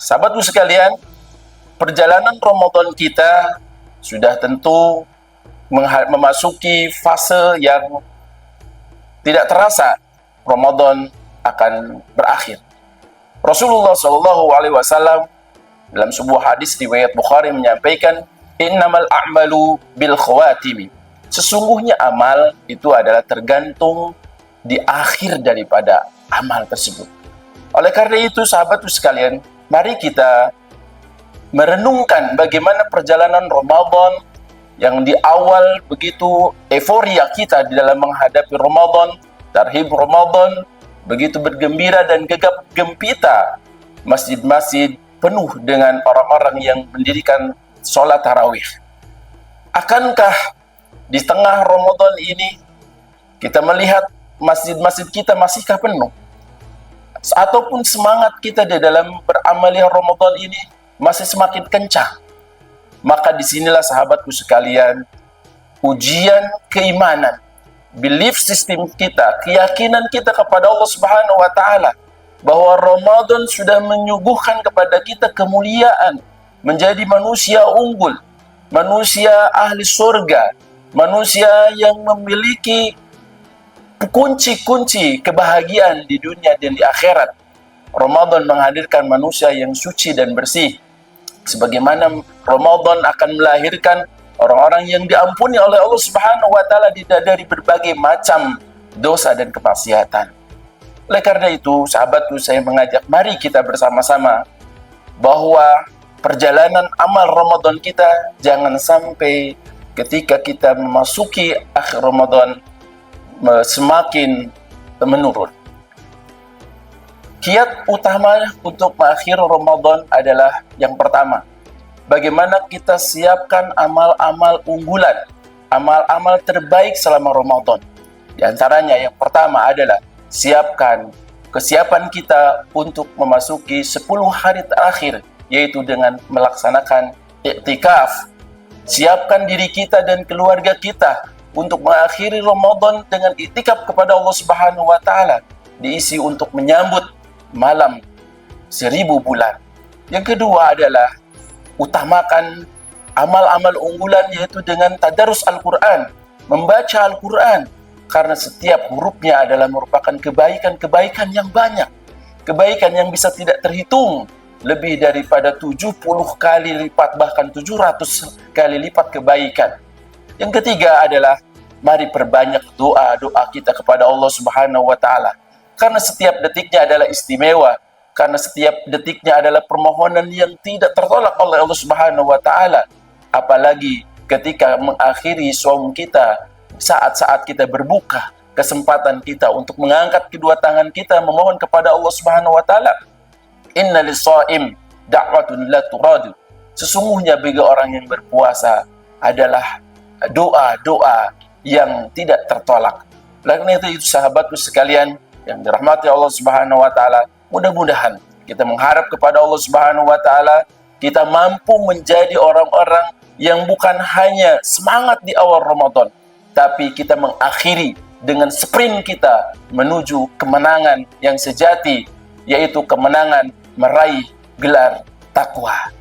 Sahabatku sekalian, perjalanan Ramadan kita sudah tentu memasuki fase yang tidak terasa Ramadan akan berakhir. Rasulullah SAW dalam sebuah hadis riwayat Bukhari menyampaikan, innamal a'malu bil khawatimi. Sesungguhnya amal itu adalah tergantung di akhir daripada amal tersebut. Oleh karena itu, sahabatku sekalian, mari kita merenungkan bagaimana perjalanan Ramadan yang di awal begitu euforia kita di dalam menghadapi Ramadan, tarhib Ramadan, begitu bergembira dan gegap gempita, masjid-masjid penuh dengan orang-orang yang mendirikan sholat tarawih. Akankah di tengah Ramadan ini kita melihat masjid-masjid kita masihkah penuh? Ataupun semangat kita di dalam beramaliyah Ramadan ini masih semakin kencang? Maka disinilah sahabatku sekalian, ujian keimanan, belief system kita, keyakinan kita kepada Allah Subhanahu wa Ta'ala, bahwa Ramadan sudah menyuguhkan kepada kita kemuliaan, menjadi manusia unggul, manusia ahli surga, manusia yang memiliki kunci-kunci kebahagiaan di dunia dan di akhirat. Ramadan menghadirkan manusia yang suci dan bersih. Sebagaimana Ramadan akan melahirkan orang-orang yang diampuni oleh Allah Subhanahu wa Ta'ala dari berbagai macam dosa dan kemaksiatan. Oleh karena itu, sahabatku, saya mengajak mari kita bersama-sama bahwa perjalanan amal Ramadan kita jangan sampai ketika kita memasuki akhir Ramadan semakin menurun. Kiat utama untuk mengakhiri Ramadan adalah yang pertama, bagaimana kita siapkan amal-amal unggulan, amal-amal terbaik selama Ramadan. Di antaranya yang pertama adalah siapkan kesiapan kita untuk memasuki 10 hari terakhir, yaitu dengan melaksanakan iktikaf. Siapkan diri kita dan keluarga kita untuk mengakhiri Ramadan dengan iktikaf kepada Allah Subhanahu wa Ta'ala, diisi untuk menyambut malam 1000 bulan. Yang kedua adalah utamakan amal-amal unggulan, yaitu dengan tadarus Al-Quran, membaca Al-Quran, karena setiap hurufnya adalah merupakan kebaikan-kebaikan yang banyak, kebaikan yang bisa tidak terhitung, lebih daripada 70 kali lipat, bahkan 700 kali lipat kebaikan. Yang ketiga adalah mari perbanyak doa-doa kita kepada Allah Subhanahu wa Ta'ala, karena setiap detiknya adalah istimewa, karena setiap detiknya adalah permohonan yang tidak tertolak oleh Allah Subhanahu wa Ta'ala. Apalagi ketika mengakhiri saum kita, saat-saat kita berbuka, kesempatan kita untuk mengangkat kedua tangan kita memohon kepada Allah Subhanahu wa Ta'ala. Inna lis-shaim da'watun la turadu. Sesungguhnya bagi orang yang berpuasa adalah doa-doa yang tidak tertolak. Karena itu sahabatku sekalian yang dirahmati Allah Subhanahu wa Ta'ala, mudah-mudahan kita mengharap kepada Allah Subhanahu wa Ta'ala, kita mampu menjadi orang-orang yang bukan hanya semangat di awal Ramadan, tapi kita mengakhiri dengan sprint kita menuju kemenangan yang sejati, yaitu kemenangan meraih gelar takwa.